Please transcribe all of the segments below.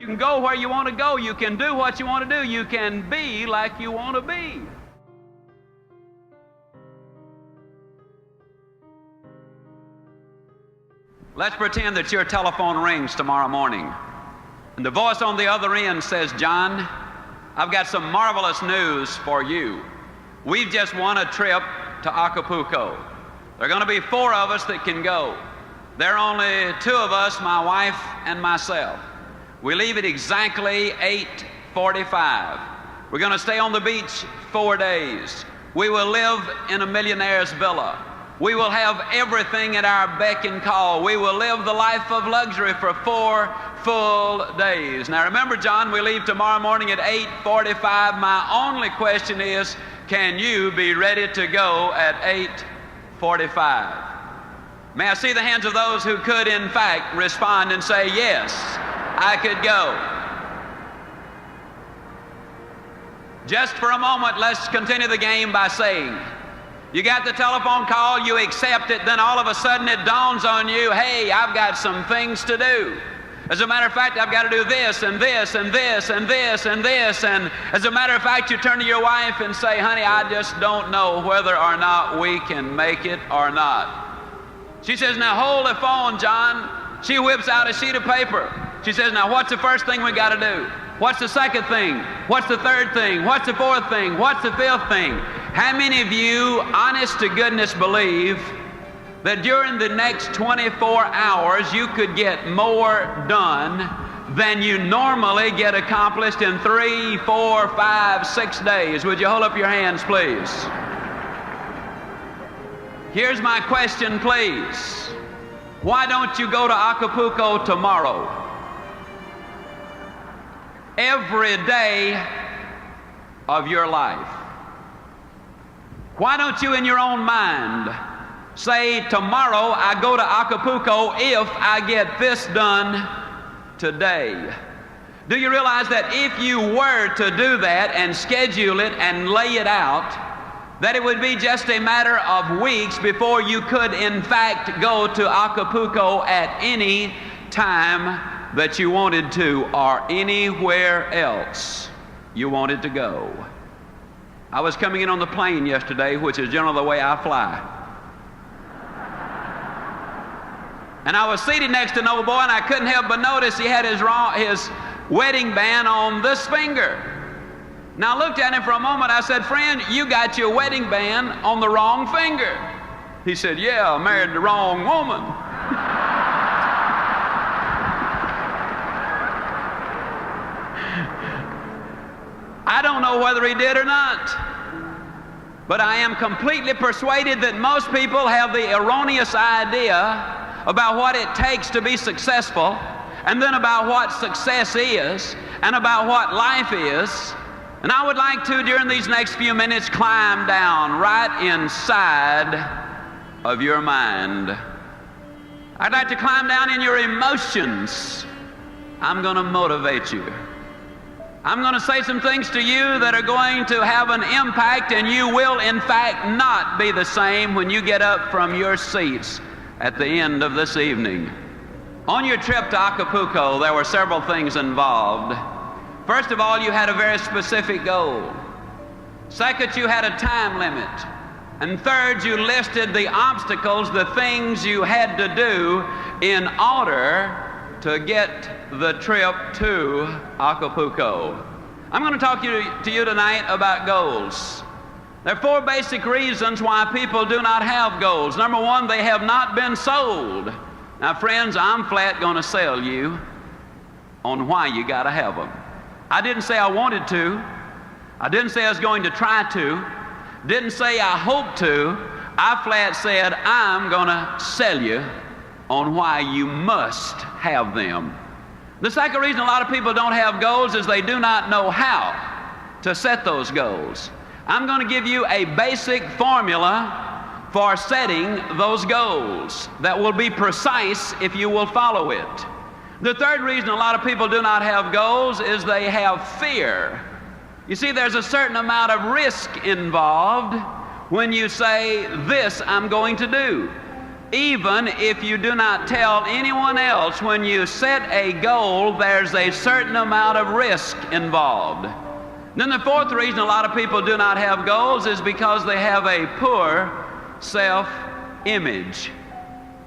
You can go where you want to go. You can do what you want to do. You can be like you want to be. Let's pretend that your telephone rings tomorrow morning, and the voice on the other end says, "John, I've got some marvelous news for you. We've just won a trip to Acapulco. There are going to be 4 of us that can go. There are only 2 of us, my wife and myself. We leave at exactly 8:45. We're going to stay on the beach 4 days. We will live in a millionaire's villa. We will have everything at our beck and call. We will live the life of luxury for 4 full days." Now remember, John, we leave tomorrow morning at 8:45. My only question is, can you be ready to go at 8:45? May I see the hands of those who could, in fact, respond and say, "Yes, I could go." Just for a moment, let's continue the game by saying, you got the telephone call, you accept it, then all of a sudden it dawns on you, hey, I've got some things to do. As a matter of fact, I've got to do this and this and this and this and this. And as a matter of fact, you turn to your wife and say, "Honey, I just don't know whether or not we can make it or not." She says, "Now hold the phone, John." She whips out a sheet of paper. She says, "Now what's the first thing we got to do? What's the second thing? What's the third thing? What's the fourth thing? What's the fifth thing?" How many of you, honest to goodness, believe that during the next 24 hours you could get more done than you normally get accomplished in 3, 4, 5, 6 days? Would you hold up your hands, please? Here's my question, please. Why don't you go to Acapulco tomorrow? Every day of your life. Why don't you, in your own mind, say, "Tomorrow I go to Acapulco if I get this done today"? Do you realize that if you were to do that and schedule it and lay it out, that it would be just a matter of weeks before you could, in fact, go to Acapulco at any time that you wanted to, or anywhere else you wanted to go? I was coming in on the plane yesterday, which is generally the way I fly. And I was seated next to an old boy, and I couldn't help but notice he had his wedding band on this finger. Now I looked at him for a moment. I said, "Friend, you got your wedding band on the wrong finger." He said, "Yeah, I married the wrong woman." I don't know whether he did or not, but I am completely persuaded that most people have the erroneous idea about what it takes to be successful, and then about what success is, and about what life is. And I would like to, during these next few minutes, climb down right inside of your mind. I'd like to climb down in your emotions. I'm going to motivate you. I'm going to say some things to you that are going to have an impact, and you will, in fact, not be the same when you get up from your seats at the end of this evening. On your trip to Acapulco, there were several things involved. First of all, you had a very specific goal. Second, you had a time limit. And third, you listed the obstacles, the things you had to do in order to get the trip to Acapulco. I'm going to talk to you tonight about goals. There are 4 basic reasons why people do not have goals. Number 1, they have not been sold. Now, friends, I'm flat going to sell you on why you got to have them. I didn't say I wanted to. I didn't say I was going to try to. Didn't say I hope to. I flat said I'm going to sell you on why you must have them. The second reason a lot of people don't have goals is they do not know how to set those goals. I'm going to give you a basic formula for setting those goals that will be precise if you will follow it. The third reason a lot of people do not have goals is they have fear. You see, there's a certain amount of risk involved when you say, "This I'm going to do." Even if you do not tell anyone else, when you set a goal, there's a certain amount of risk involved. Then the fourth reason a lot of people do not have goals is because they have a poor self-image.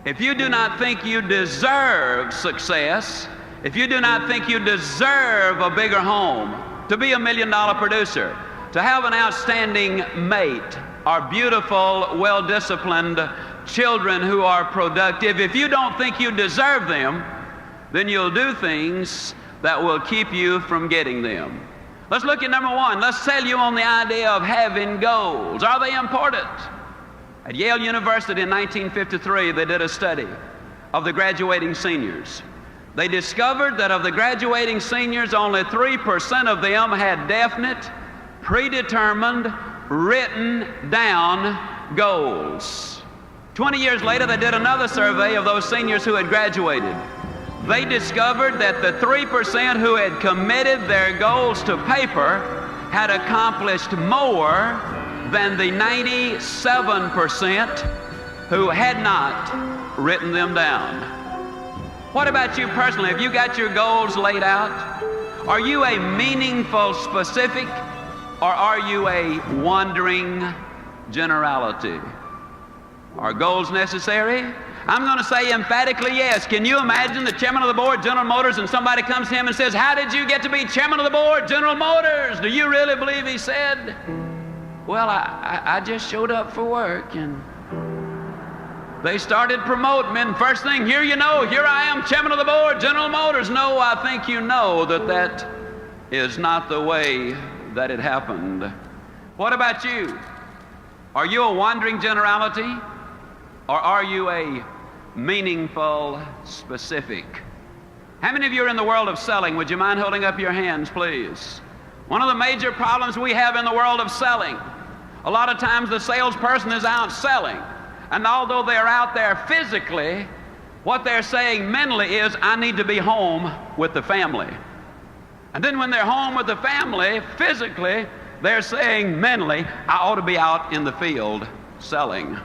If you do not think you deserve success, if you do not think you deserve a bigger home, to be $1 million producer, to have an outstanding mate, or beautiful, well-disciplined children who are productive, if you don't think you deserve them, then you'll do things that will keep you from getting them. Let's look at number one. Let's sell you on the idea of having goals. Are they important? At Yale University in 1953, they did a study of the graduating seniors. They discovered that of the graduating seniors, only 3% of them had definite, predetermined, written down goals. 20 years later, they did another survey of those seniors who had graduated. They discovered that the 3% who had committed their goals to paper had accomplished more than the 97% who had not written them down. What about you personally? Have you got your goals laid out? Are you a meaningful specific, or are you a wandering generality? Are goals necessary? I'm going to say emphatically yes. Can you imagine the chairman of the board, General Motors, and somebody comes to him and says, "How did you get to be chairman of the board, General Motors?" Do you really believe he said, "Well, I just showed up for work and they started promoting me, and first thing, here I am, chairman of the board, General Motors"? No, I think you know that is not the way that it happened. What about you? Are you a wandering generality, or are you a meaningful specific? How many of you are in the world of selling? Would you mind holding up your hands, please? One of the major problems we have in the world of selling, a lot of times the salesperson is out selling, and although they're out there physically, what they're saying mentally is, "I need to be home with the family." And then when they're home with the family, physically, they're saying mentally, "I ought to be out in the field selling."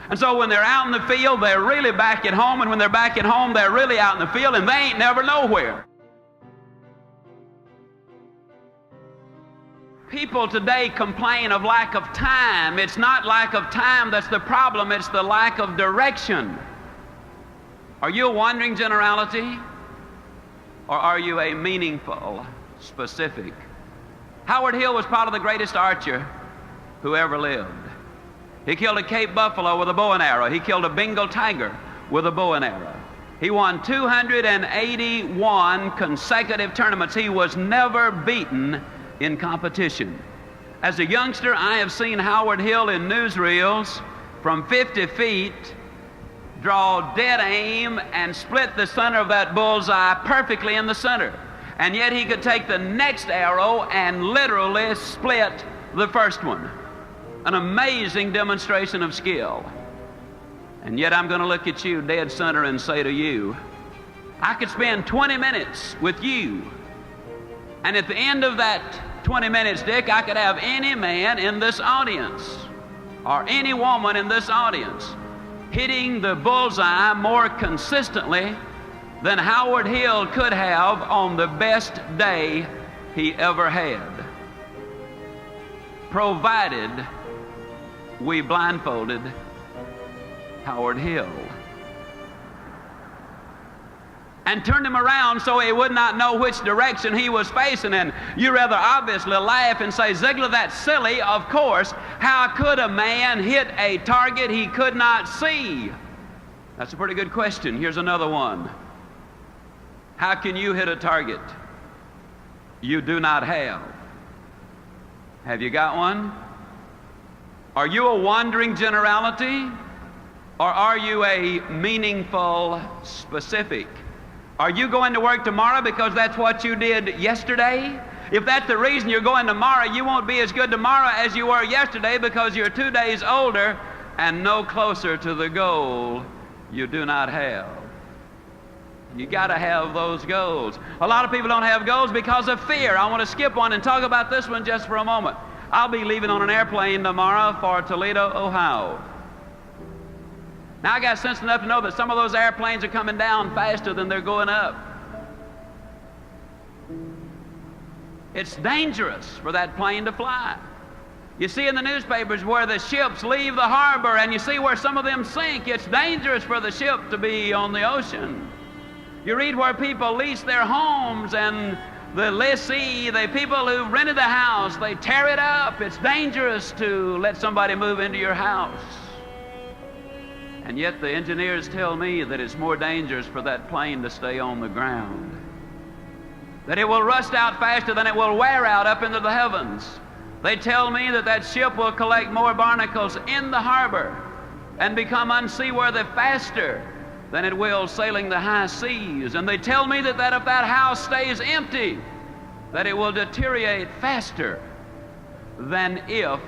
And so when they're out in the field, they're really back at home, and when they're back at home, they're really out in the field, and they ain't never nowhere. People today complain of lack of time. It's not lack of time that's the problem, it's the lack of direction. Are you a wandering generality, or are you a meaningful specific? Howard Hill was probably the greatest archer who ever lived. He killed a Cape buffalo with a bow and arrow. He killed a Bengal tiger with a bow and arrow. He won 281 consecutive tournaments. He was never beaten in competition. As a youngster, I have seen Howard Hill in newsreels from 50 feet draw dead aim and split the center of that bullseye perfectly in the center. And yet he could take the next arrow and literally split the first one. An amazing demonstration of skill. And yet I'm going to look at you dead center and say to you, I could spend 20 minutes with you, and at the end of that 20 minutes, Dick, I could have any man in this audience or any woman in this audience hitting the bullseye more consistently than Howard Hill could have on the best day he ever had, provided we blindfolded Howard Hill and turned him around so he would not know which direction he was facing. And you rather obviously laugh and say, "Ziegler, that's silly." Of course. How could a man hit a target he could not see? That's a pretty good question. Here's another one. How can you hit a target you do not have? Have you got one? Are you a wandering generality, or are you a meaningful specific? Are you going to work tomorrow because that's what you did yesterday? If that's the reason you're going tomorrow, you won't be as good tomorrow as you were yesterday, because you're 2 days older and no closer to the goal you do not have. You got to have those goals. A lot of people don't have goals because of fear. I want to skip one and talk about this one just for a moment. I'll be leaving on an airplane tomorrow for Toledo, Ohio. Now, I got sense enough to know that some of those airplanes are coming down faster than they're going up. It's dangerous for that plane to fly. You see in the newspapers where the ships leave the harbor, and you see where some of them sink. It's dangerous for the ship to be on the ocean. You read where people lease their homes, and the lessee, the people who rented the house, they tear it up. It's dangerous to let somebody move into your house. And yet the engineers tell me that it's more dangerous for that plane to stay on the ground, that it will rust out faster than it will wear out up into the heavens. They tell me that that ship will collect more barnacles in the harbor and become unseaworthy faster than it will sailing the high seas. And they tell me that if that house stays empty, that it will deteriorate faster than if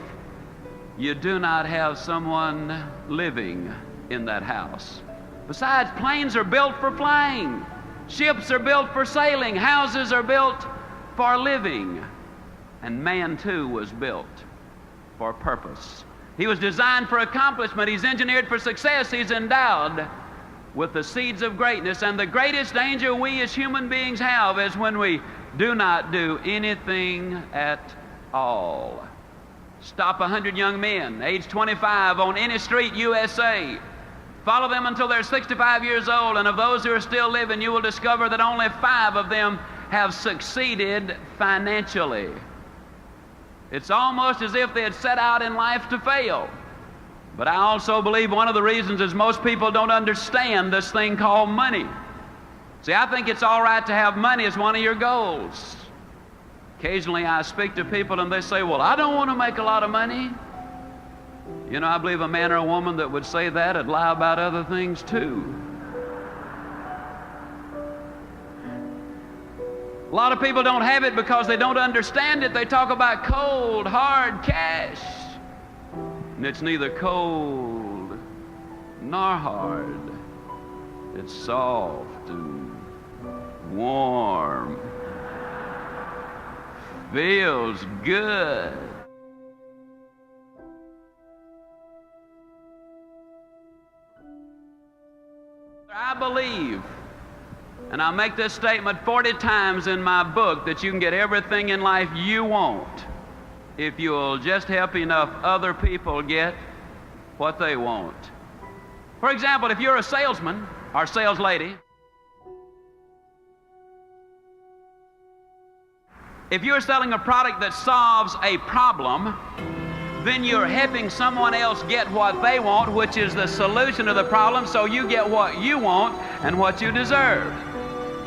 you do not have someone living in that house. Besides, planes are built for flying. Ships are built for sailing. Houses are built for living. And man, too, was built for purpose. He was designed for accomplishment. He's engineered for success. He's endowed with the seeds of greatness. And the greatest danger we as human beings have is when we do not do anything at all. Stop 100 young men, age 25, on any street, USA. Follow them until they're 65 years old, and of those who are still living, you will discover that only 5 of them have succeeded financially. It's almost as if they had set out in life to fail. But I also believe one of the reasons is most people don't understand this thing called money. See, I think it's all right to have money as one of your goals. Occasionally I speak to people and they say, well, I don't want to make a lot of money. You know, I believe a man or a woman that would say that would lie about other things too. A lot of people don't have it because they don't understand it. They talk about cold, hard cash. And it's neither cold nor hard. It's soft and warm. Feels good. I believe, and I make this statement 40 times in my book, that you can get everything in life you want if you'll just help enough other people get what they want. For example, if you're a salesman or sales lady, if you're selling a product that solves a problem, then you're helping someone else get what they want, which is the solution to the problem, so you get what you want and what you deserve.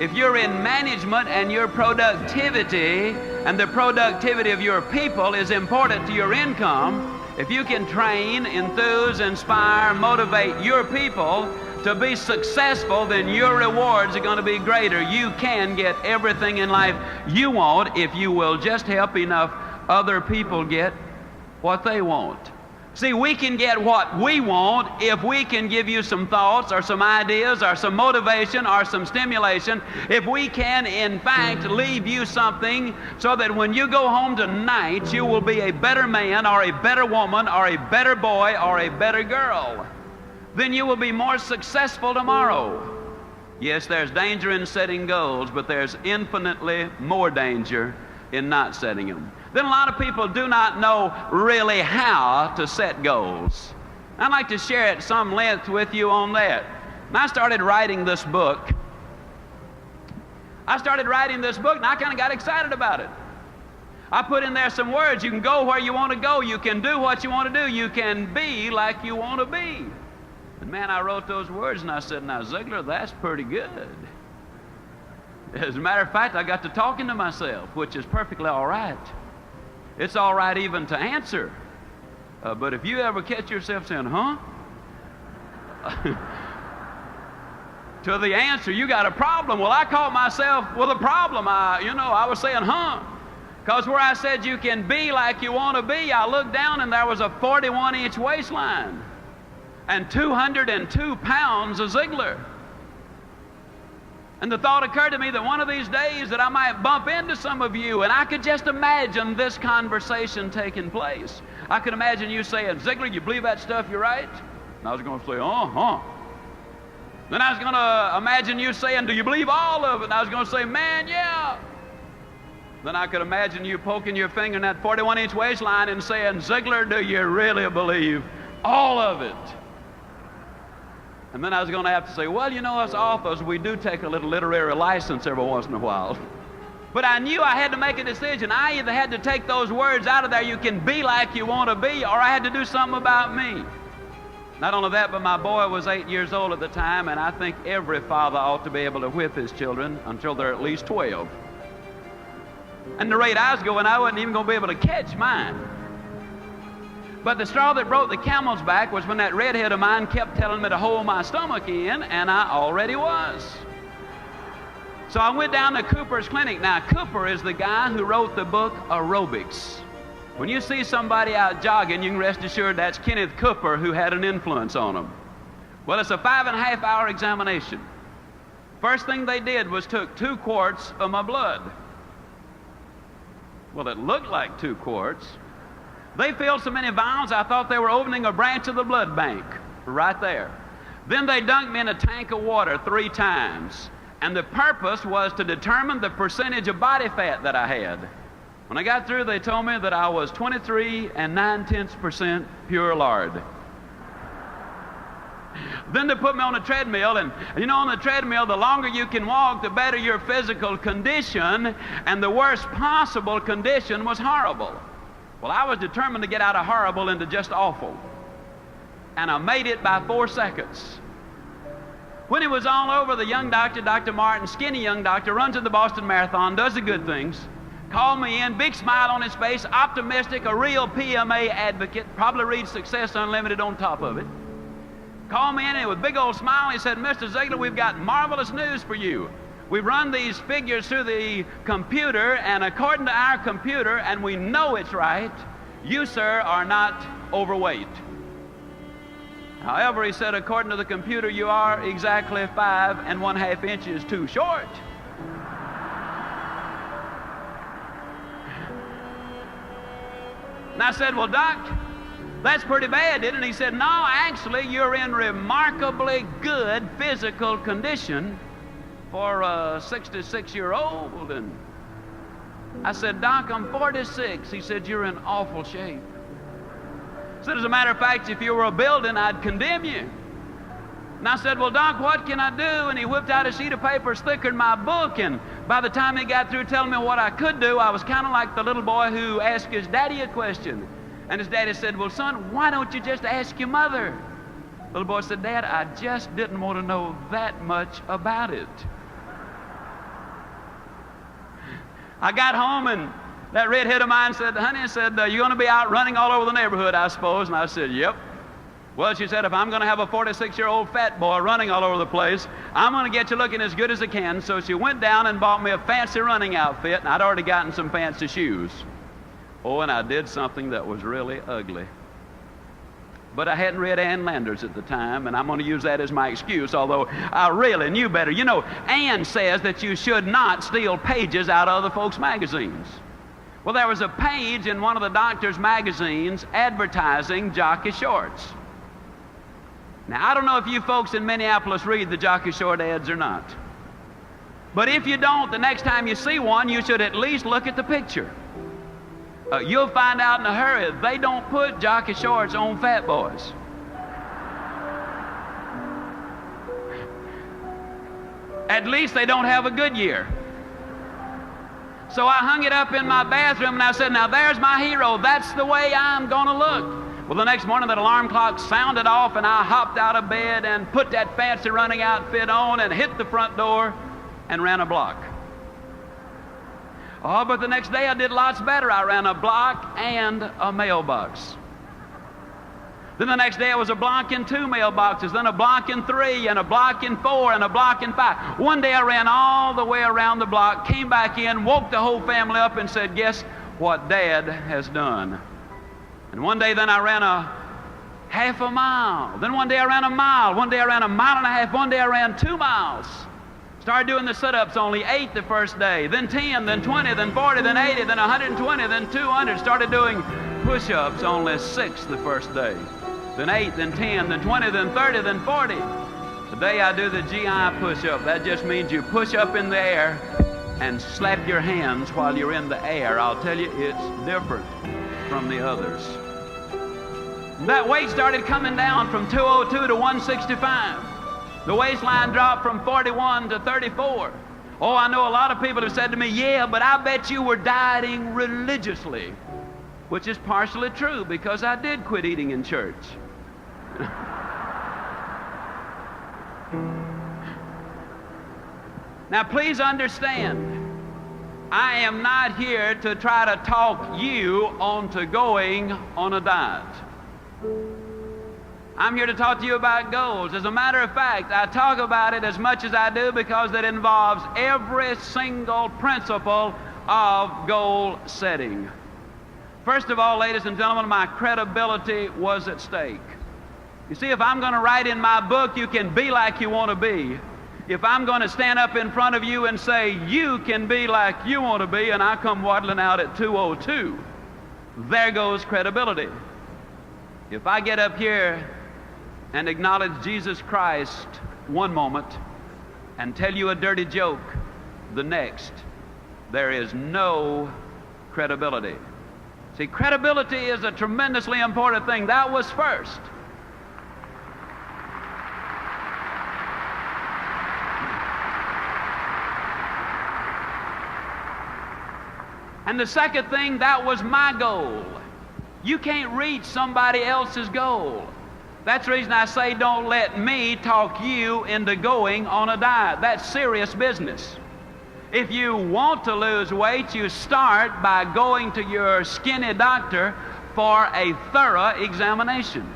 If you're in management and your productivity and the productivity of your people is important to your income, if you can train, enthuse, inspire, motivate your people to be successful, then your rewards are going to be greater. You can get everything in life you want if you will just help enough other people get what they want. See, we can get what we want if we can give you some thoughts or some ideas or some motivation or some stimulation. If we can, in fact, leave you something so that when you go home tonight, you will be a better man or a better woman or a better boy or a better girl, then you will be more successful tomorrow. Yes, there's danger in setting goals, but there's infinitely more danger in not setting them. Then a lot of people do not know really how to set goals. I'd like to share at some length with you on that. And I started writing this book. and I kind of got excited about it. I put in there some words. You can go where you want to go. You can do what you want to do. You can be like you want to be. And man, I wrote those words and I said, now Ziegler, that's pretty good. As a matter of fact, I got to talking to myself, which is perfectly all right. It's all right even to answer. But if you ever catch yourself saying, huh? To the answer, you got a problem. Well, I caught myself with a problem. I was saying, huh? Because where I said you can be like you want to be, I looked down and there was a 41-inch waistline and 202 pounds of Ziegler. And the thought occurred to me that one of these days that I might bump into some of you, and I could just imagine this conversation taking place. I could imagine you saying, Ziegler, you believe that stuff you write? And I was going to say, uh-huh. Then I was going to imagine you saying, do you believe all of it? And I was going to say, man, yeah. Then I could imagine you poking your finger in that 41-inch waistline and saying, Ziegler, do you really believe all of it? And then I was going to have to say, well, you know, us authors, we do take a little literary license every once in a while. But I knew I had to make a decision. I either had to take those words out of there, you can be like you want to be, or I had to do something about me. Not only that, but my boy was 8 years old at the time, and I think every father ought to be able to whip his children until they're at least 12. And the rate I was going, I wasn't even going to be able to catch mine. But the straw that broke the camel's back was when that redhead of mine kept telling me to hold my stomach in, and I already was. So I went down to Cooper's clinic. Now, Cooper is the guy who wrote the book Aerobics. When you see somebody out jogging, you can rest assured that's Kenneth Cooper who had an influence on them. Well, it's a 5.5-hour examination. First thing they did was took 2 quarts of my blood. Well, it looked like 2 quarts. They filled so many vials, I thought they were opening a branch of the blood bank right there. Then they dunked me in a tank of water 3 times. And the purpose was to determine the percentage of body fat that I had. When I got through, they told me that I was 23 9/10% pure lard. Then they put me on a treadmill, and you know, on the treadmill, the longer you can walk, the better your physical condition, and the worst possible condition was horrible. Well, I was determined to get out of horrible into just awful. And I made it by 4 seconds. When it was all over, the young doctor, Dr. Martin, skinny young doctor, runs in the Boston Marathon, does the good things, called me in, big smile on his face, optimistic, a real PMA advocate, probably reads Success Unlimited on top of it. Called me in and with a big old smile, he said, Mr. Ziegler, we've got marvelous news for you. We've run these figures through the computer, and according to our computer, and we know it's right, you, sir, are not overweight. However, he said, according to the computer, you are exactly 5 1/2 inches too short. And I said, well, Doc, that's pretty bad, isn't it? He said, no, actually, you're in remarkably good physical condition for a 66-year-old. And I said, Doc, I'm 46. He said, you're in awful shape. He said, as a matter of fact, if you were a building, I'd condemn you. And I said, well, Doc, what can I do? And he whipped out a sheet of paper thicker than my book, and by the time he got through telling me what I could do, I was kind of like the little boy who asked his daddy a question. And his daddy said, well, son, why don't you just ask your mother? The little boy said, Dad, I just didn't want to know that much about it. I got home, and that redhead of mine said, honey, you're going to be out running all over the neighborhood, I suppose. And I said, yep. Well, she said, if I'm going to have a 46-year-old fat boy running all over the place, I'm going to get you looking as good as I can. So she went down and bought me a fancy running outfit, and I'd already gotten some fancy shoes. Oh, and I did something that was really ugly. But I hadn't read Ann Landers at the time, and I'm going to use that as my excuse, although I really knew better. You know, Ann says that you should not steal pages out of other folks' magazines. Well, there was a page in one of the doctor's magazines advertising jockey shorts. Now, I don't know if you folks in Minneapolis read the jockey short ads or not. But if you don't, the next time you see one, you should at least look at the picture. You'll find out in a hurry, they don't put jockey shorts on fat boys. At least they don't have a Goodyear. So I hung it up in my bathroom, and I said, now there's my hero. That's the way I'm going to look. Well, the next morning that alarm clock sounded off, and I hopped out of bed and put that fancy running outfit on and hit the front door and ran a block. Oh, but the next day I did lots better. I ran a block and a mailbox. Then the next day it was a block and 2 mailboxes, then a block and 3, and a block and 4, and a block and 5. One day I ran all the way around the block, came back in, woke the whole family up and said, guess what Dad has done? And one day then I ran a half a mile. Then one day I ran a mile. One day I ran a mile and a half. One day I ran 2 miles. Started doing the sit-ups, only 8 the first day, then 10, then 20, then 40, then 80, then 120, then 200. Started doing push-ups, only 6 the first day. then 8, then 10, then 20, then 30, then 40. Today I do the GI push-up. That just means you push up in the air and slap your hands while you're in the air. I'll tell you, it's different from the others. That weight started coming down from 202 to 165. The waistline dropped from 41 to 34. Oh, I know a lot of people have said to me, yeah, but I bet you were dieting religiously, which is partially true because I did quit eating in church. Now, please understand, I am not here to try to talk you onto going on a diet. I'm here to talk to you about goals. As a matter of fact, I talk about it as much as I do because it involves every single principle of goal setting. First of all, ladies and gentlemen, my credibility was at stake. You see, if I'm going to write in my book, you can be like you want to be. If I'm going to stand up in front of you and say, you can be like you want to be, and I come waddling out at 202, there goes credibility. If I get up here and acknowledge Jesus Christ one moment and tell you a dirty joke the next, there is no credibility. See, credibility is a tremendously important thing. That was first. And the second thing, that was my goal. You can't reach somebody else's goal. That's the reason I say don't let me talk you into going on a diet. That's serious business. If you want to lose weight, you start by going to your skinny doctor for a thorough examination.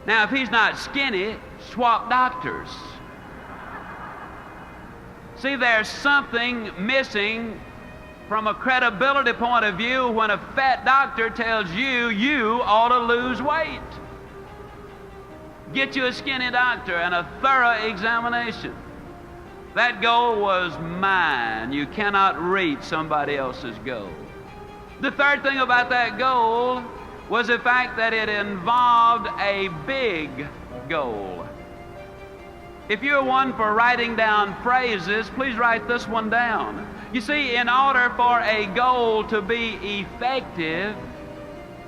Now, if he's not skinny, swap doctors. See, there's something missing from a credibility point of view when a fat doctor tells you you ought to lose weight. Get you a skinny doctor and a thorough examination. That goal was mine. You cannot reach somebody else's goal. The third thing about that goal was the fact that it involved a big goal. If you're one for writing down phrases, please write this one down. You see, in order for a goal to be effective,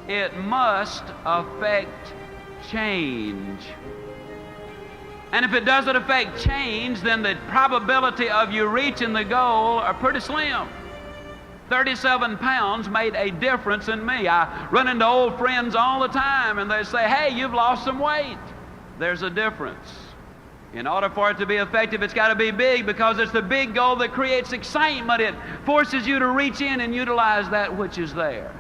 it must affect change. And if it doesn't affect change, then the probability of you reaching the goal are pretty slim. 37 pounds made a difference in me. I run into old friends all the time and they say, hey, you've lost some weight. There's a difference. In order for it to be effective, it's got to be big because it's the big goal that creates excitement. It forces you to reach in and utilize that which is there.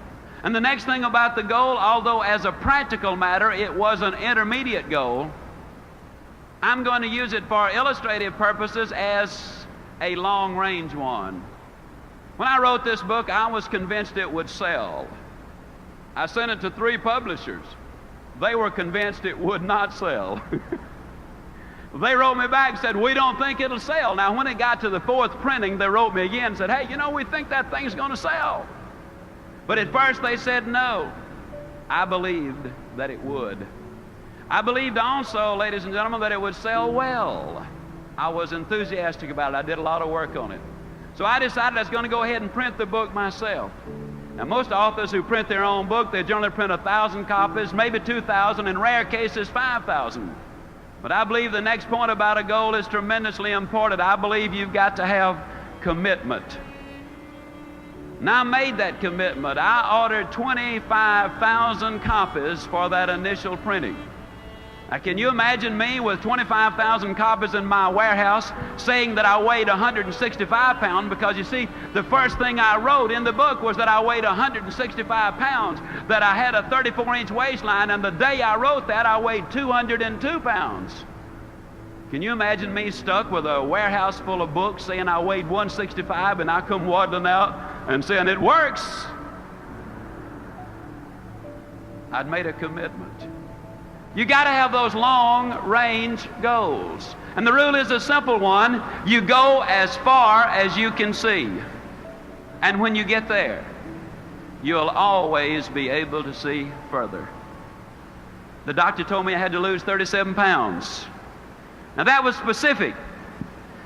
And the next thing about the goal, although as a practical matter it was an intermediate goal, I'm going to use it for illustrative purposes as a long-range one. When I wrote this book, I was convinced it would sell. I sent it to 3 publishers. They were convinced it would not sell. They wrote me back and said, we don't think it'll sell. Now, when it got to the 4th printing, they wrote me again and said, hey, you know, we think that thing's going to sell. But at first they said no. I believed that it would. I believed also, ladies and gentlemen, that it would sell well. I was enthusiastic about it. I did a lot of work on it. So I decided I was going to go ahead and print the book myself. Now, most authors who print their own book, they generally print 1,000 copies, maybe 2,000, in rare cases 5,000. But I believe the next point about a goal is tremendously important. I believe you've got to have commitment. And I made that commitment. I ordered 25,000 copies for that initial printing. Now, can you imagine me with 25,000 copies in my warehouse saying that I weighed 165 pounds? Because you see, the first thing I wrote in the book was that I weighed 165 pounds, that I had a 34-inch waistline, and the day I wrote that, I weighed 202 pounds. Can you imagine me stuck with a warehouse full of books saying I weighed 165 and I come waddling out and saying it works? I'd made a commitment. You got to have those long-range goals. And the rule is a simple one. You go as far as you can see. And when you get there, you'll always be able to see further. The doctor told me I had to lose 37 pounds. Now that was specific.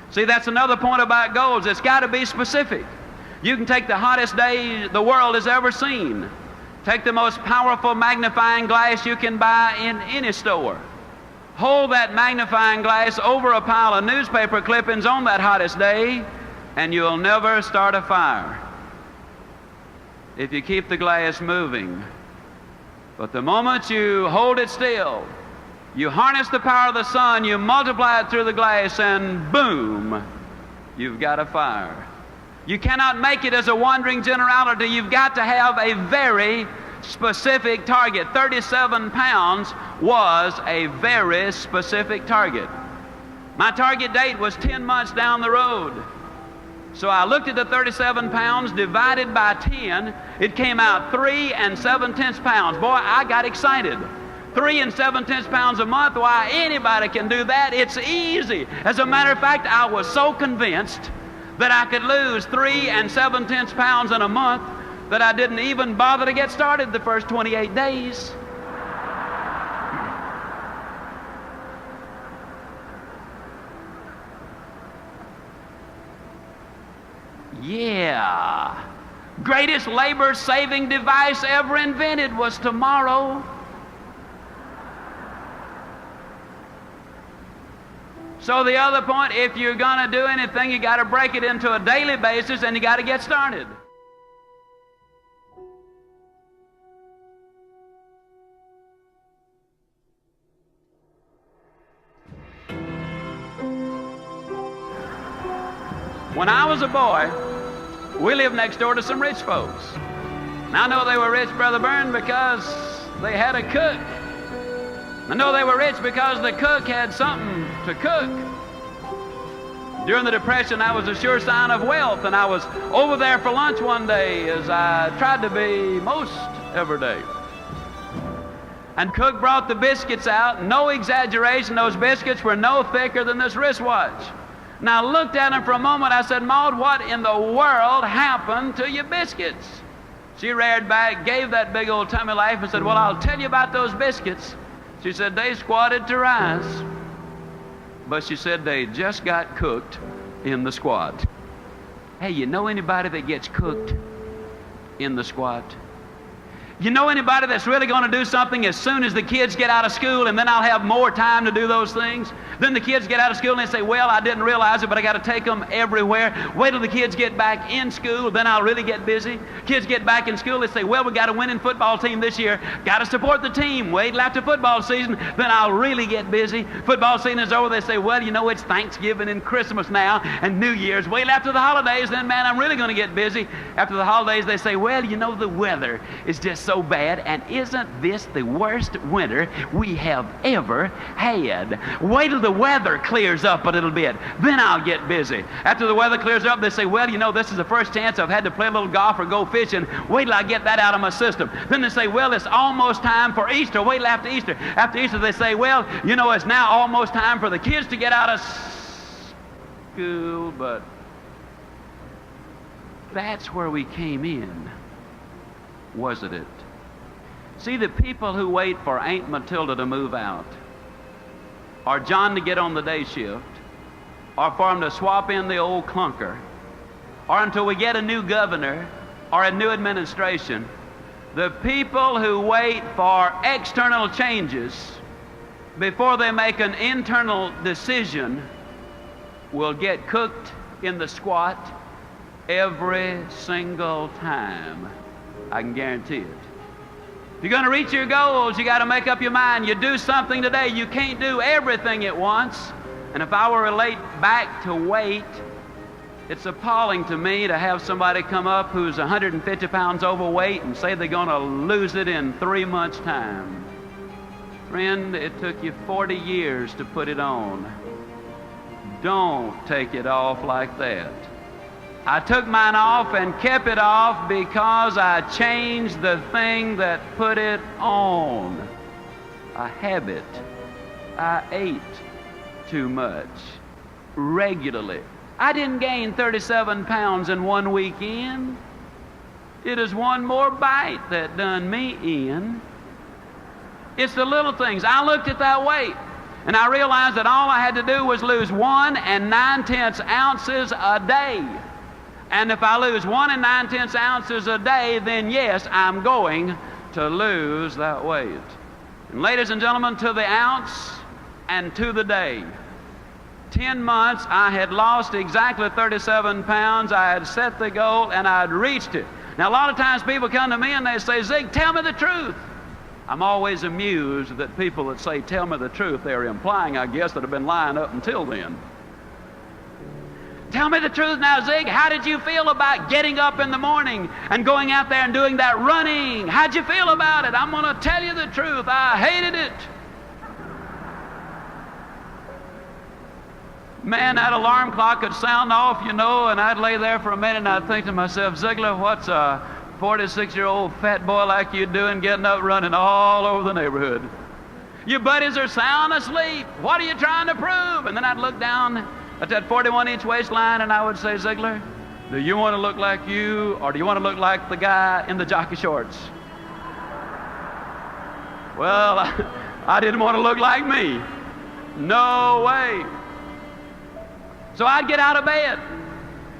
See, that's another point about goals. It's got to be specific. You can take the hottest day the world has ever seen. Take the most powerful magnifying glass you can buy in any store. Hold that magnifying glass over a pile of newspaper clippings on that hottest day, and you'll never start a fire if you keep the glass moving. But the moment you hold it still, you harness the power of the sun, you multiply it through the glass, and boom, you've got a fire. You cannot make it as a wandering generality. You've got to have a very specific target. 37 pounds was a very specific target. My target date was 10 months down the road. So I looked at the 37 pounds divided by 10. It came out 3 7/10 pounds. Boy, I got excited. 3 7/10 pounds a month, why, anybody can do that. It's easy. As a matter of fact, I was so convinced that I could lose 3 7/10 pounds in a month that I didn't even bother to get started the first 28 days. Yeah. Greatest labor-saving device ever invented was tomorrow. So the other point, if you're going to do anything, you got to break it into a daily basis, and you got to get started. When I was a boy, we lived next door to some rich folks. And I know they were rich, Brother Byrne, because they had a cook. I know they were rich because the cook had something to cook. During the Depression, that was a sure sign of wealth, and I was over there for lunch one day, as I tried to be most every day. And cook brought the biscuits out. No exaggeration, those biscuits were no thicker than this wristwatch. And I looked at them for a moment. I said, Maud, what in the world happened to your biscuits? She reared back, gave that big old tummy laugh, and said, well, I'll tell you about those biscuits. She said, they squatted to rise. But she said they just got cooked in the squat. Hey, you know anybody that gets cooked in the squat? You know anybody that's really going to do something as soon as the kids get out of school, and then I'll have more time to do those things? Then the kids get out of school and they say, well, I didn't realize it, but I got to take them everywhere. Wait till the kids get back in school, then I'll really get busy. Kids get back in school, they say, well, we got a winning football team this year. Got to support the team. Wait till after football season, then I'll really get busy. Football season is over, they say, well, you know, it's Thanksgiving and Christmas now and New Year's. Wait till after the holidays, then, man, I'm really going to get busy. After the holidays, they say, well, you know, the weather is just so bad, and isn't this the worst winter we have ever had? Wait till the weather clears up a little bit, then I'll get busy. After the weather clears up, they say, well, you know, this is the first chance I've had to play a little golf or go fishing. Wait till I get that out of my system. Then they say, well, it's almost time for Easter. Wait till after Easter. After Easter, they say, well, you know, it's now almost time for the kids to get out of school. But that's where we came in, wasn't it? See, the people who wait for Aunt Matilda to move out, or John to get on the day shift, or for him to swap in the old clunker, or until we get a new governor or a new administration, the people who wait for external changes before they make an internal decision will get cooked in the squat every single time. I can guarantee it. If you're going to reach your goals, you got to make up your mind. You do something today. You can't do everything at once. And if I were to relate back to weight, it's appalling to me to have somebody come up who's 150 pounds overweight and say they're going to lose it in 3 months' time. Friend, it took you 40 years to put it on. Don't take it off like that. I took mine off and kept it off because I changed the thing that put it on. A habit. I ate too much regularly. I didn't gain 37 pounds in one weekend. It is one more bite that done me in. It's the little things. I looked at that weight, and I realized that all I had to do was lose 1 9/10 ounces a day. And if I lose 1 9/10 ounces a day, then yes, I'm going to lose that weight. And ladies and gentlemen, to the ounce and to the day, 10 months, I had lost exactly 37 pounds. I had set the goal, and I had reached it. Now, a lot of times people come to me and they say, Zig, tell me the truth. I'm always amused that people that say, tell me the truth, they're implying, I guess, that have been lying up until then. Tell me the truth now, Zig. How did you feel about getting up in the morning and going out there and doing that running? How'd you feel about it? I'm going to tell you the truth. I hated it. Man, that alarm clock would sound off, and I'd lay there for a minute and I'd think to myself, Ziegler, what's a 46-year-old fat boy like you doing getting up running all over the neighborhood? Your buddies are sound asleep. What are you trying to prove? And then I'd look down at that 41-inch waistline and I would say, Ziegler, do you want to look like you, or do you want to look like the guy in the jockey shorts? Well, I didn't want to look like me. No way. So I'd get out of bed.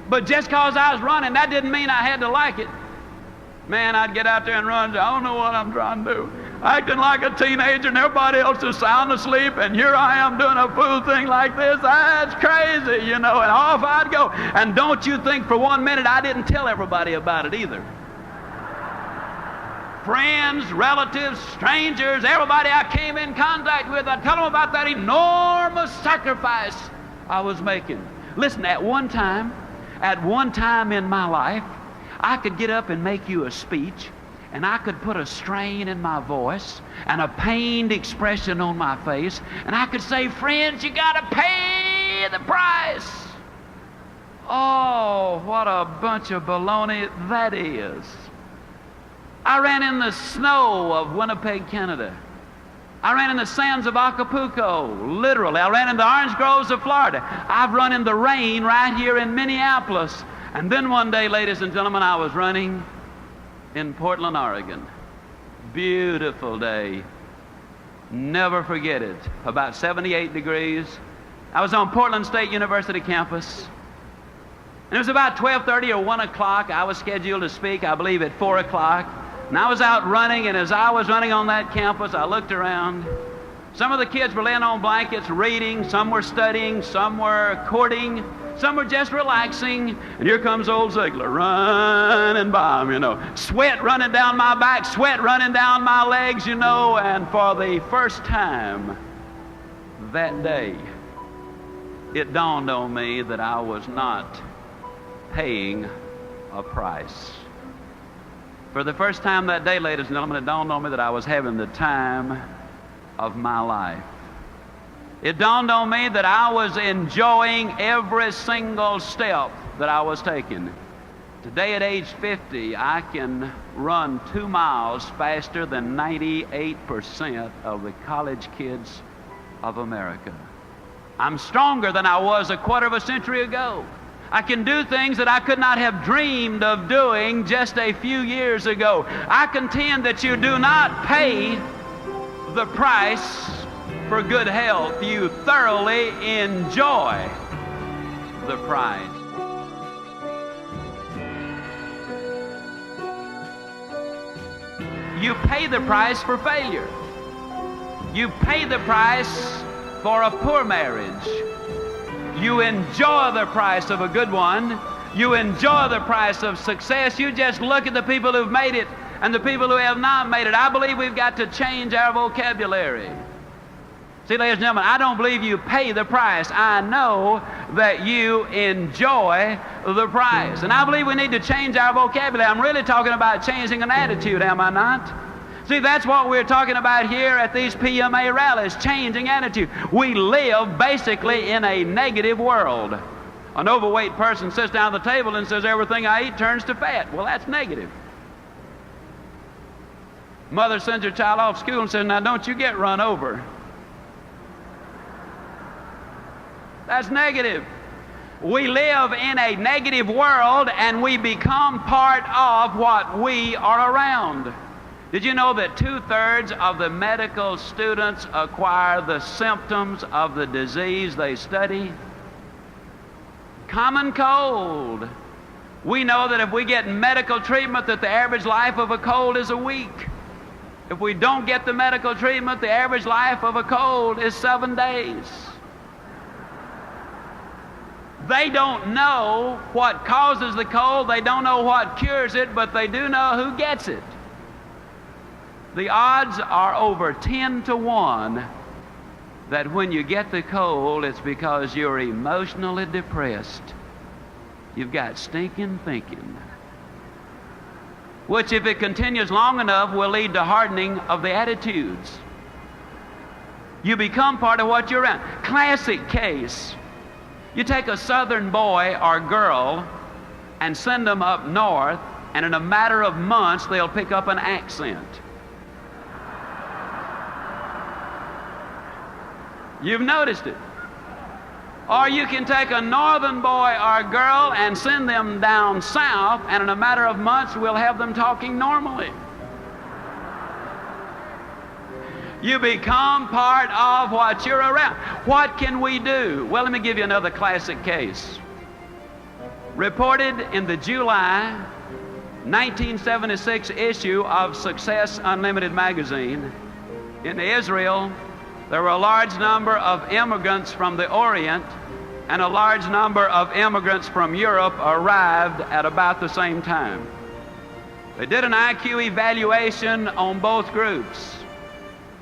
But just because I was running, that didn't mean I had to like it. Man, I'd get out there and run. I don't know what I'm trying to do. Acting like a teenager and everybody else is sound asleep, and here I am doing a fool thing like this. That's crazy, and off I'd go. And don't you think for 1 minute I didn't tell everybody about it either. Friends, relatives, strangers, everybody I came in contact with, I'd tell them about that enormous sacrifice I was making. Listen, at one time in my life, I could get up and make you a speech, and I could put a strain in my voice and a pained expression on my face, and I could say, friends, you got to pay the price. Oh, what a bunch of baloney that is. I ran in the snow of Winnipeg, Canada. I ran in the sands of Acapulco, literally. I ran in the orange groves of Florida. I've run in the rain right here in Minneapolis. And then one day, ladies and gentlemen, I was running in Portland, Oregon. Beautiful day. Never forget it. About 78 degrees. I was on Portland State University campus. And it was about 12:30 or 1 o'clock. I was scheduled to speak, I believe, at 4 o'clock. And I was out running, and as I was running on that campus, I looked around. Some of the kids were laying on blankets reading, some were studying, some were courting, some were just relaxing. And here comes old Ziegler running by them, Sweat running down my back, sweat running down my legs, and for the first time that day, it dawned on me that I was not paying a price. For the first time that day, ladies and gentlemen, it dawned on me that I was having the time of my life. It dawned on me that I was enjoying every single step that I was taking. Today at age 50, I can run 2 miles faster than 98% of the college kids of America. I'm stronger than I was a quarter of a century ago. I can do things that I could not have dreamed of doing just a few years ago. I contend that you do not pay the price for good health. You thoroughly enjoy the price. You pay the price for failure. You pay the price for a poor marriage. You enjoy the price of a good one. You enjoy the price of success. You just look at the people who've made it and the people who have not made it. I believe we've got to change our vocabulary. See, ladies and gentlemen, I don't believe you pay the price. I know that you enjoy the price. And I believe we need to change our vocabulary. I'm really talking about changing an attitude, am I not? See, that's what we're talking about here at these PMA rallies, changing attitude. We live basically in a negative world. An overweight person sits down at the table and says, everything I eat turns to fat. Well, that's negative. Mother sends her child off school and says, now don't you get run over. That's negative. We live in a negative world and we become part of what we are around. Did you know that 2/3 of the medical students acquire the symptoms of the disease they study? Common cold. We know that if we get medical treatment, that the average life of a cold is a week. If we don't get the medical treatment, the average life of a cold is 7 days. They don't know what causes the cold, they don't know what cures it, but they do know who gets it. The odds are over 10-1 that when you get the cold, it's because you're emotionally depressed. You've got stinking thinking, which, if it continues long enough, will lead to hardening of the attitudes. You become part of what you're around. Classic case. You take a southern boy or girl and send them up north, and in a matter of months, they'll pick up an accent. You've noticed it. Or you can take a northern boy or girl and send them down south, and in a matter of months, we'll have them talking normally. You become part of what you're around. What can we do? Well, let me give you another classic case. Reported in the July 1976 issue of Success Unlimited magazine, in Israel, there were a large number of immigrants from the Orient, and a large number of immigrants from Europe arrived at about the same time. They did an IQ evaluation on both groups.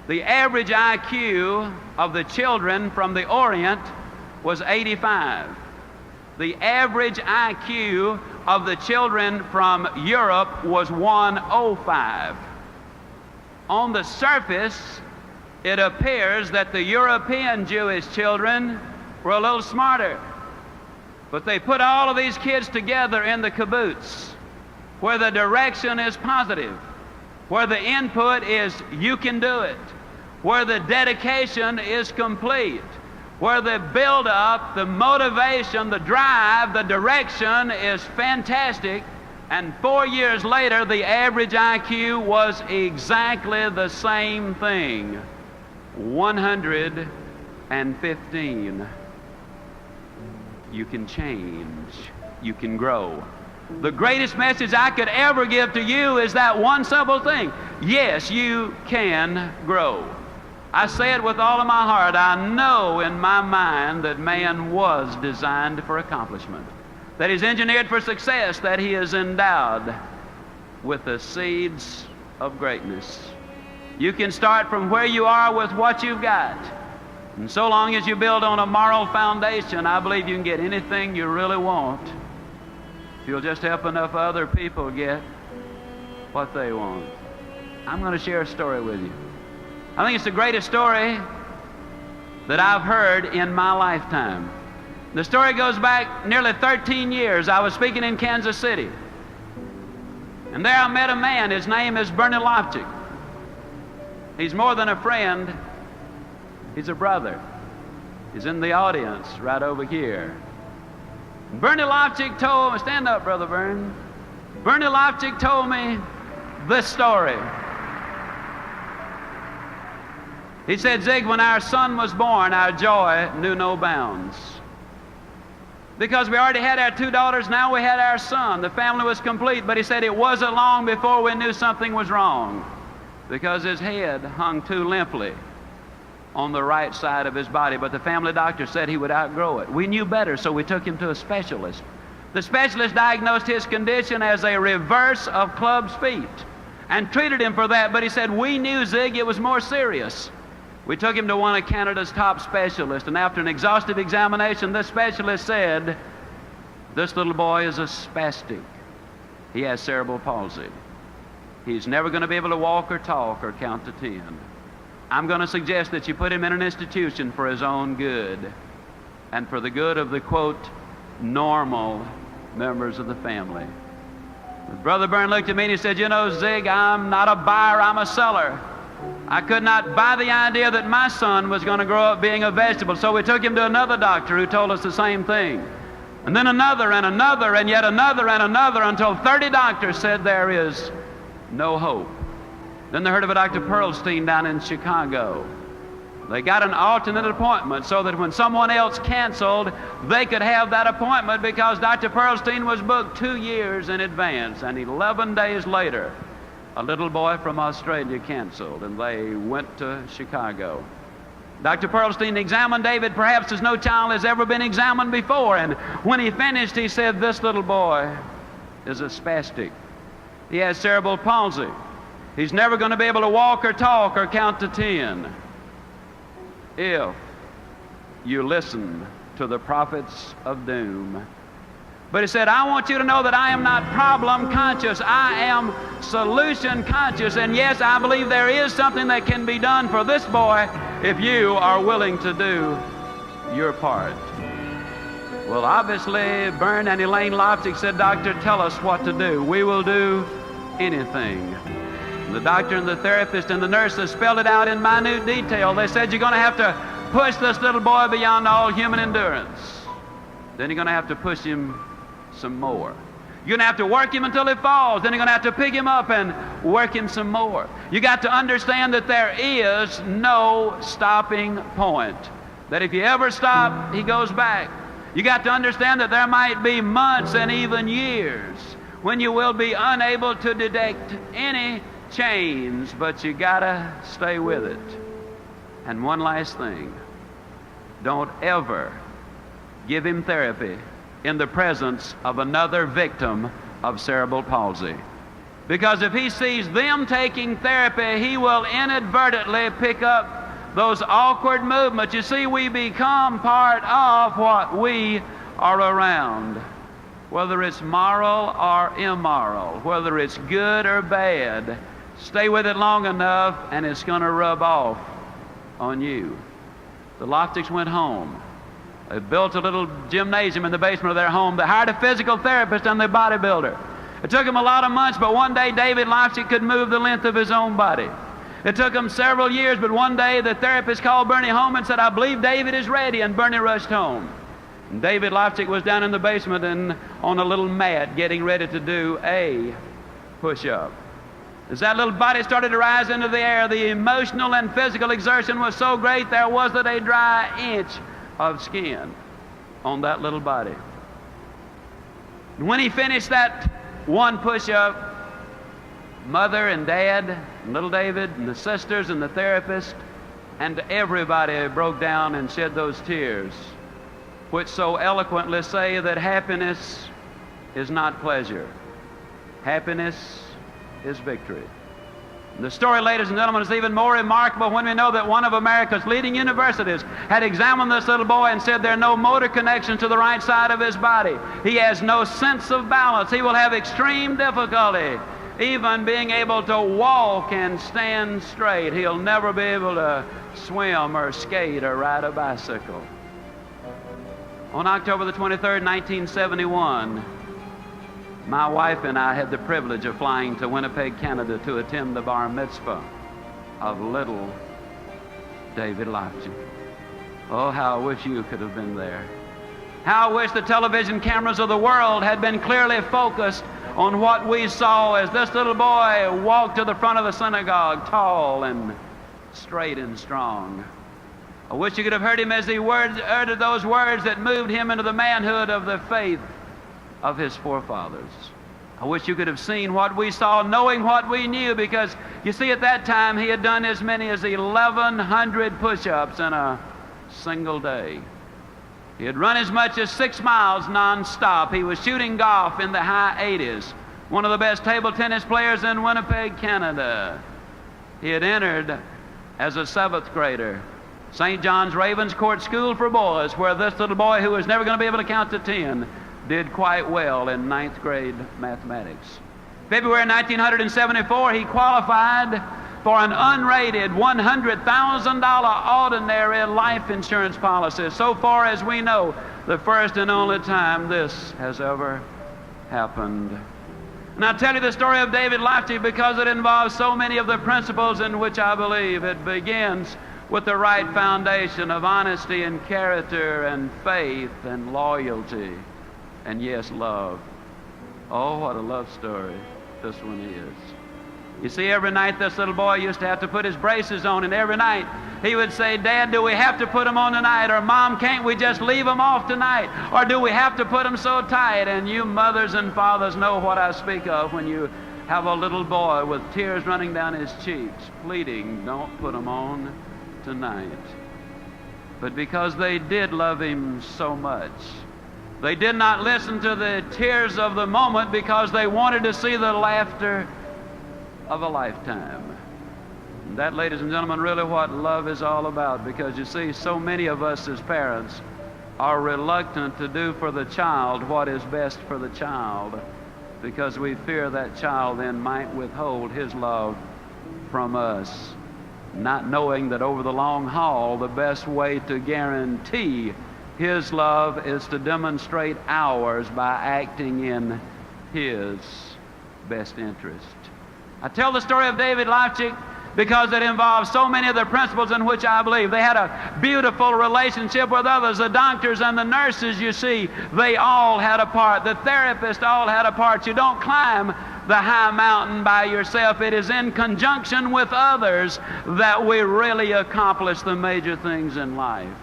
The average IQ of the children from the Orient was 85. The average IQ of the children from Europe was 105. On the surface, it appears that the European Jewish children were a little smarter. But they put all of these kids together in the kibbutz, where the direction is positive, where the input is you can do it, where the dedication is complete, where the build-up, the motivation, the drive, the direction is fantastic. And 4 years later, the average IQ was exactly the same thing. 115. You can change. You can grow. The greatest message I could ever give to you is that one simple thing. Yes, you can grow. I say it with all of my heart. I know in my mind that man was designed for accomplishment, that he's engineered for success, that he is endowed with the seeds of greatness. You can start from where you are with what you've got. And so long as you build on a moral foundation, I believe you can get anything you really want if you'll just help enough other people get what they want. I'm going to share a story with you. I think it's the greatest story that I've heard in my lifetime. The story goes back nearly 13 years. I was speaking in Kansas City, and there I met a man. His name is Bernie Lofchick. He's more than a friend. He's a brother. He's in the audience right over here. Bernie Lofchick told me, stand up, Brother Vern. Bernie Lofchick told me this story. He said, Zig, when our son was born, our joy knew no bounds. Because we already had our 2 daughters, now we had our son. The family was complete, but he said it wasn't long before we knew something was wrong, because his head hung too limply on the right side of his body, but the family doctor said he would outgrow it. We knew better, so we took him to a specialist. The specialist diagnosed his condition as a reverse of club's feet and treated him for that, but he said, we knew, Zig, it was more serious. We took him to one of Canada's top specialists, and after an exhaustive examination, this specialist said, this little boy is a spastic. He has cerebral palsy. He's never going to be able to walk or talk or count to 10. I'm going to suggest that you put him in an institution for his own good and for the good of the, quote, normal members of the family. Brother Byrne looked at me and he said, you know, Zig, I'm not a buyer, I'm a seller. I could not buy the idea that my son was going to grow up being a vegetable, so we took him to another doctor who told us the same thing. And then another and another and yet another and another until 30 doctors said there is no hope. Then they heard of a Dr. Pearlstein down in Chicago. They got an alternate appointment so that when someone else canceled, they could have that appointment, because Dr. Pearlstein was booked 2 years in advance. And 11 days later, a little boy from Australia canceled, and they went to Chicago. Dr. Pearlstein examined David perhaps as no child has ever been examined before. And when he finished, he said, "This little boy is a spastic. He has cerebral palsy. He's never going to be able to walk or talk or count to 10. If you listen to the prophets of doom." But he said, "I want you to know that I am not problem conscious. I am solution conscious. And yes, I believe there is something that can be done for this boy if you are willing to do your part." Well, obviously, Bern and Elaine Loftig said, "Doctor, tell us what to do. We will do anything." And the doctor and the therapist and the nurses spelled it out in minute detail. They said, "You're going to have to push this little boy beyond all human endurance. Then you're going to have to push him some more. You're going to have to work him until he falls. Then you're going to have to pick him up and work him some more. You got to understand that there is no stopping point. That if you ever stop, he goes back. You got to understand that there might be months and even years when you will be unable to detect any change, but you got to stay with it. And one last thing, don't ever give him therapy in the presence of another victim of cerebral palsy. Because if he sees them taking therapy, he will inadvertently pick up those awkward movements. You see, we become part of what we are around. Whether it's moral or immoral, whether it's good or bad, stay with it long enough and it's going to rub off on you. The Loftigs went home. They built a little gymnasium in the basement of their home. They hired a physical therapist and a bodybuilder. It took them a lot of months, but one day David Loftig could move the length of his own body. It took them several years, but one day the therapist called Bernie home and said, "I believe David is ready," and Bernie rushed home. And David Loftig was down in the basement and on a little mat getting ready to do a push-up. As that little body started to rise into the air, the emotional and physical exertion was so great there wasn't a dry inch of skin on that little body. And when he finished that one push-up, Mother and Dad and little David and the sisters and the therapist and everybody broke down and shed those tears, which so eloquently say that happiness is not pleasure. Happiness is victory. The story, ladies and gentlemen, is even more remarkable when we know that one of America's leading universities had examined this little boy and said there are no motor connections to the right side of his body. He has no sense of balance. He will have extreme difficulty even being able to walk and stand straight. He'll never be able to swim or skate or ride a bicycle. On October the 23rd, 1971, my wife and I had the privilege of flying to Winnipeg, Canada to attend the bar mitzvah of little David Loftig. Oh, how I wish you could have been there. How I wish the television cameras of the world had been clearly focused on what we saw as this little boy walked to the front of the synagogue, tall and straight and strong. I wish you could have heard him as he uttered those words that moved him into the manhood of the faith of his forefathers. I wish you could have seen what we saw, knowing what we knew, because you see, at that time he had done as many as 1,100 push-ups in a single day. He had run as much as 6 miles non-stop. He was shooting golf in the high 80s, one of the best table tennis players in Winnipeg, Canada. He had entered as a 7th grader St. John's Ravens Court School for Boys, where this little boy who was never going to be able to count to 10 did quite well in 9th grade mathematics. February 1974, he qualified for an unrated $100,000 ordinary life insurance policy. So far as we know, the first and only time this has ever happened. And I tell you the story of David Loftig because it involves so many of the principles in which I believe. It begins with the right foundation of honesty and character and faith and loyalty and, yes, love. Oh, what a love story this one is. You see, every night this little boy used to have to put his braces on, and every night he would say, Dad, do we have to put them on tonight? Or Mom, can't we just leave them off tonight? Or do we have to put them so tight? And you mothers and fathers know what I speak of when you have a little boy with tears running down his cheeks, pleading, don't put them on tonight. But because they did love him so much, they did not listen to the tears of the moment because they wanted to see the laughter of a lifetime. And that, ladies and gentlemen, really what love is all about, because you see, so many of us as parents are reluctant to do for the child what is best for the child because we fear that child then might withhold his love from us, not knowing that over the long haul, the best way to guarantee his love is to demonstrate ours by acting in his best interest. I tell the story of David Leipzig because it involves so many of the principles in which I believe. They had a beautiful relationship with others. The doctors and the nurses, you see, they all had a part. The therapists all had a part. You don't climb the high mountain by yourself. It is in conjunction with others that we really accomplish the major things in life.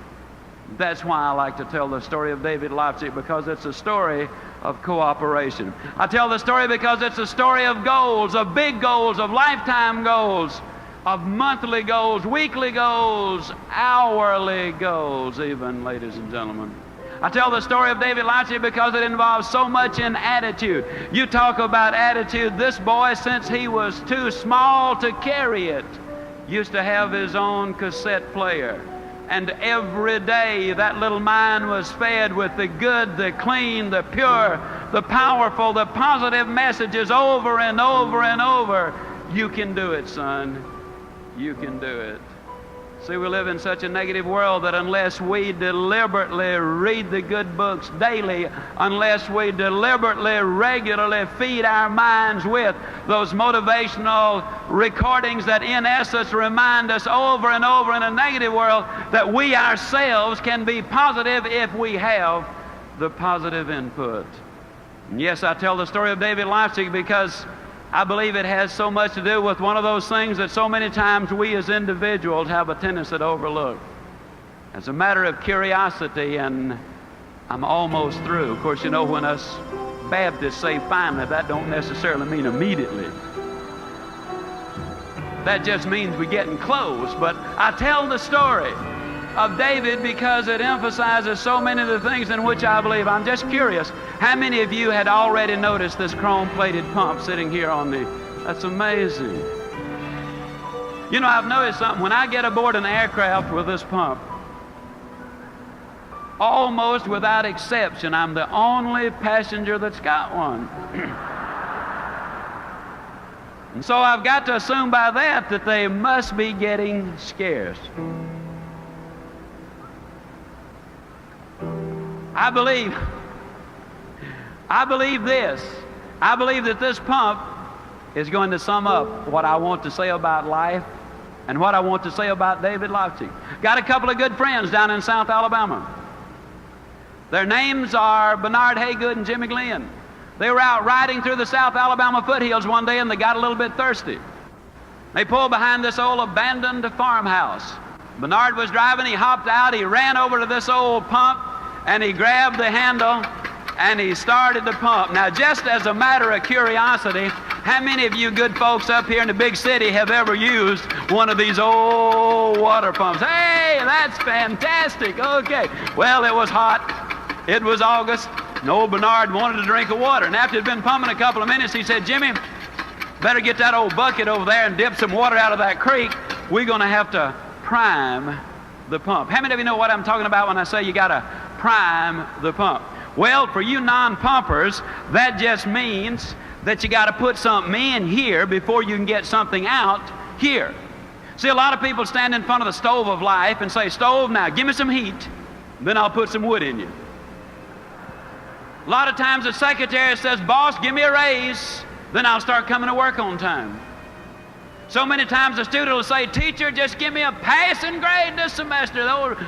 That's why I like to tell the story of David Leipzig, because it's a story of cooperation. I tell the story because it's a story of goals, of big goals, of lifetime goals, of monthly goals, weekly goals, hourly goals even, ladies and gentlemen. I tell the story of David Leipzig because it involves so much in attitude. You talk about attitude. This boy, since he was too small to carry it, used to have his own cassette player. And every day that little mind was fed with the good, the clean, the pure, the powerful, the positive messages over and over and over. You can do it, son. You can do it. See, we live in such a negative world that unless we deliberately read the good books daily, unless we deliberately, regularly feed our minds with those motivational recordings that in essence remind us over and over in a negative world that we ourselves can be positive if we have the positive input. And yes, I tell the story of David Leipzig because I believe it has so much to do with one of those things that so many times we as individuals have a tendency to overlook. As a matter of curiosity, and I'm almost through. Of course, you know, when us Baptists say finally, that don't necessarily mean immediately. That just means we're getting close. But I tell the story of David because it emphasizes so many of the things in which I believe. I'm just curious, how many of you had already noticed this chrome-plated pump sitting here on the... That's amazing. You know, I've noticed something. When I get aboard an aircraft with this pump, almost without exception, I'm the only passenger that's got one. And so I've got to assume by that they must be getting scarce. I believe this. I believe that this pump is going to sum up what I want to say about life and what I want to say about David Leipzig. Got a couple of good friends down in South Alabama. Their names are Bernard Haygood and Jimmy Glenn. They were out riding through the South Alabama foothills one day and they got a little bit thirsty. They pulled behind this old abandoned farmhouse. Bernard was driving, he hopped out, he ran over to this old pump, and he grabbed the handle and he started to pump. Now, just as a matter of curiosity, how many of you good folks up here in the big city have ever used one of these old water pumps? Hey, that's fantastic. Okay. Well, it was hot. It was August. And old Bernard wanted a drink of water. And after he'd been pumping a couple of minutes, he said, Jimmy, better get that old bucket over there and dip some water out of that creek. We're going to have to prime the pump. How many of you know what I'm talking about when I say you got to prime the pump? Well, for you non-pumpers, that just means that you got to put something in here before you can get something out here. See, a lot of people stand in front of the stove of life and say, stove, now give me some heat, then I'll put some wood in you. A lot of times the secretary says, boss, give me a raise, then I'll start coming to work on time. So many times the student will say, teacher, just give me a passing grade this semester.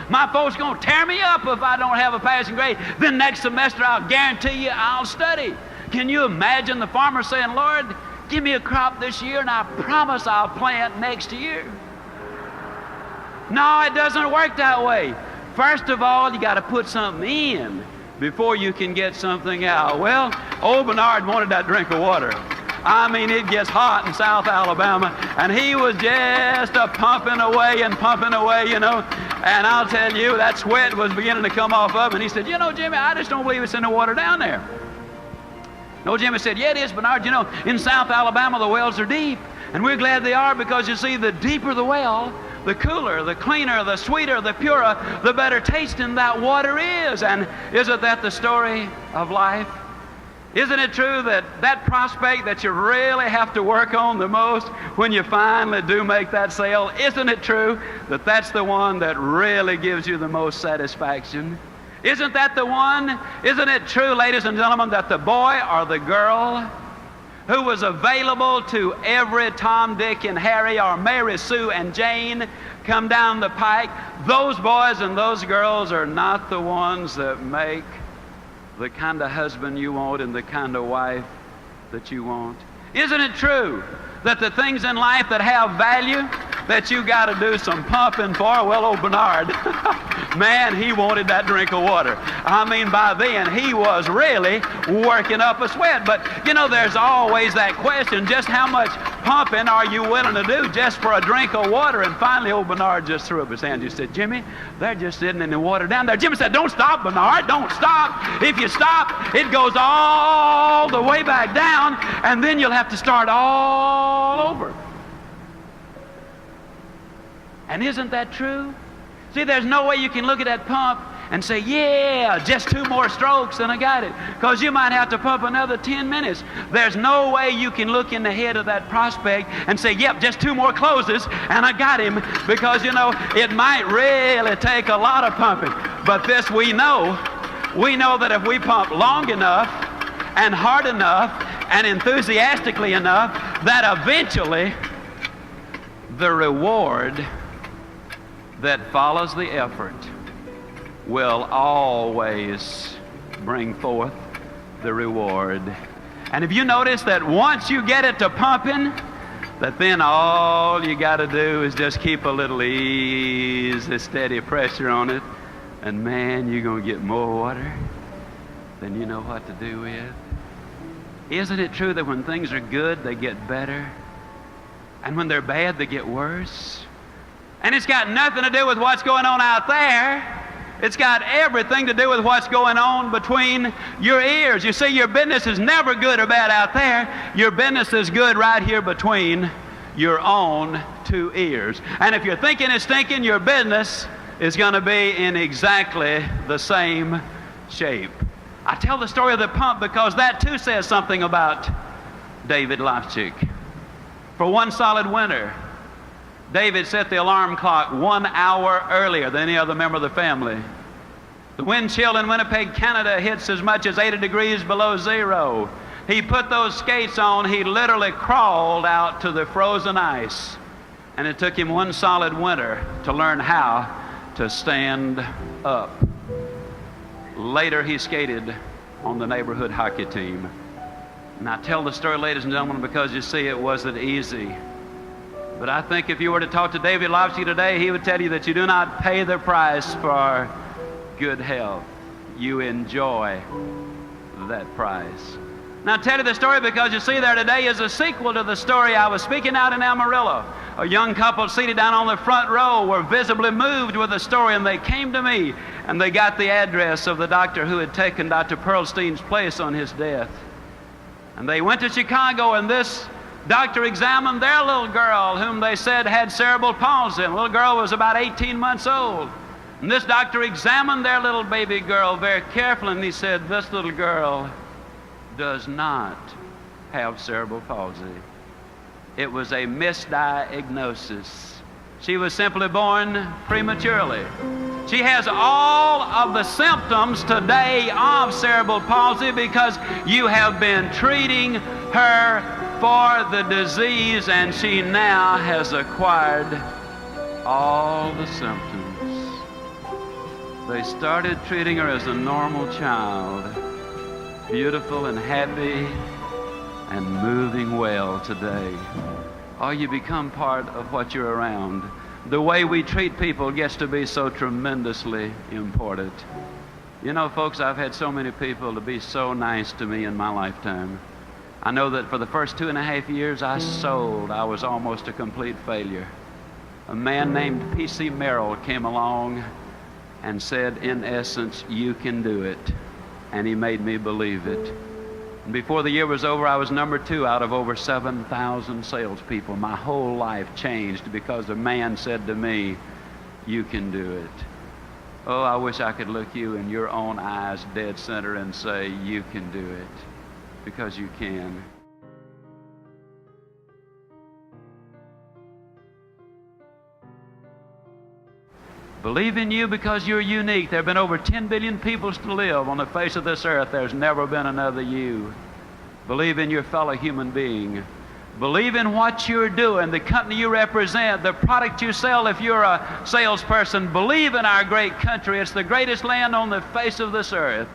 My folks are going to tear me up if I don't have a passing grade. Then next semester, I'll guarantee you I'll study. Can you imagine the farmer saying, Lord, give me a crop this year and I promise I'll plant next year. No, it doesn't work that way. First of all, you got to put something in before you can get something out. Well, old Bernard wanted that drink of water. I mean, it gets hot in South Alabama, and he was just pumping away, you know. And I'll tell you, that sweat was beginning to come off of him. And he said, you know, Jimmy, I just don't believe it's in the water down there. No, Jimmy said, yeah, it is, Bernard. You know, in South Alabama, the wells are deep. And we're glad they are, because, you see, the deeper the well, the cooler, the cleaner, the sweeter, the purer, the better tasting that water is. And isn't that the story of life? Isn't it true that that prospect that you really have to work on the most, when you finally do make that sale, isn't it true that that's the one that really gives you the most satisfaction? Isn't that the one? Isn't it true, ladies and gentlemen, that the boy or the girl who was available to every Tom, Dick, and Harry, or Mary, Sue, and Jane come down the pike, those boys and those girls are not the ones that make the kind of husband you want and the kind of wife that you want? Isn't it true that the things in life that have value, that you got to do some pumping for? Well, old Bernard, man, he wanted that drink of water. I mean, by then, he was really working up a sweat. But, you know, there's always that question, just how much pumping are you willing to do just for a drink of water? And finally, old Bernard just threw up his hand. He said, Jimmy, they're just sitting in the water down there. Jimmy said, don't stop, Bernard, don't stop. If you stop, it goes all the way back down, and then you'll have to start all over. And isn't that true? See, there's no way you can look at that pump and say, yeah, just 2 more strokes and I got it. Because you might have to pump another 10 minutes. There's no way you can look in the head of that prospect and say, yep, just 2 more closes and I got him. Because, you know, it might really take a lot of pumping. But this we know that if we pump long enough and hard enough and enthusiastically enough, that eventually the reward that follows the effort will always bring forth the reward. And if you notice that once you get it to pumping, that then all you got to do is just keep a little easy, steady pressure on it, and man, you're going to get more water than you know what to do with. Isn't it true that when things are good, they get better, and when they're bad, they get worse? And it's got nothing to do with what's going on out there. It's got everything to do with what's going on between your ears. You see, your business is never good or bad out there. Your business is good right here between your own 2 ears. And if you're thinking it's stinking, your business is going to be in exactly the same shape. I tell the story of the pump because that too says something about David Lofchick. For one solid winter, David set the alarm clock 1 hour earlier than any other member of the family. The wind chill in Winnipeg, Canada hits as much as 80 degrees below zero. He put those skates on. He literally crawled out to the frozen ice. And it took him 1 solid winter to learn how to stand up. Later, he skated on the neighborhood hockey team. And I tell the story, ladies and gentlemen, because you see, it wasn't easy. But I think if you were to talk to David Lofsky today, he would tell you that you do not pay the price for good health. You enjoy that price. Now, I tell you the story because you see, there today is a sequel to the story. I was speaking out in Amarillo. A young couple seated down on the front row were visibly moved with the story, and they came to me, and they got the address of the doctor who had taken Dr. Pearlstein's place on his death. And they went to Chicago, and this doctor examined their little girl, whom they said had cerebral palsy. And the little girl was about 18 months old. And this doctor examined their little baby girl very carefully, and he said, this little girl does not have cerebral palsy. It was a misdiagnosis. She was simply born prematurely. She has all of the symptoms today of cerebral palsy because you have been treating her for the disease, and she now has acquired all the symptoms. They started treating her as a normal child, beautiful and happy and moving well today. Oh, you become part of what you're around. The way we treat people gets to be so tremendously important. You know, folks, I've had so many people to be so nice to me in my lifetime. I know that for the first 2.5 years I was almost a complete failure. A man named P.C. Merrill came along and said, in essence, you can do it. And he made me believe it. And before the year was over, I was number 2 out of over 7,000 salespeople. My whole life changed because a man said to me, you can do it. Oh, I wish I could look you in your own eyes dead center and say, you can do it, because you can. Believe in you because you're unique. There have been over 10 billion people to live on the face of this earth. There's never been another you. Believe in your fellow human being. Believe in what you're doing, the company you represent, the product you sell if you're a salesperson. Believe in our great country. It's the greatest land on the face of this earth.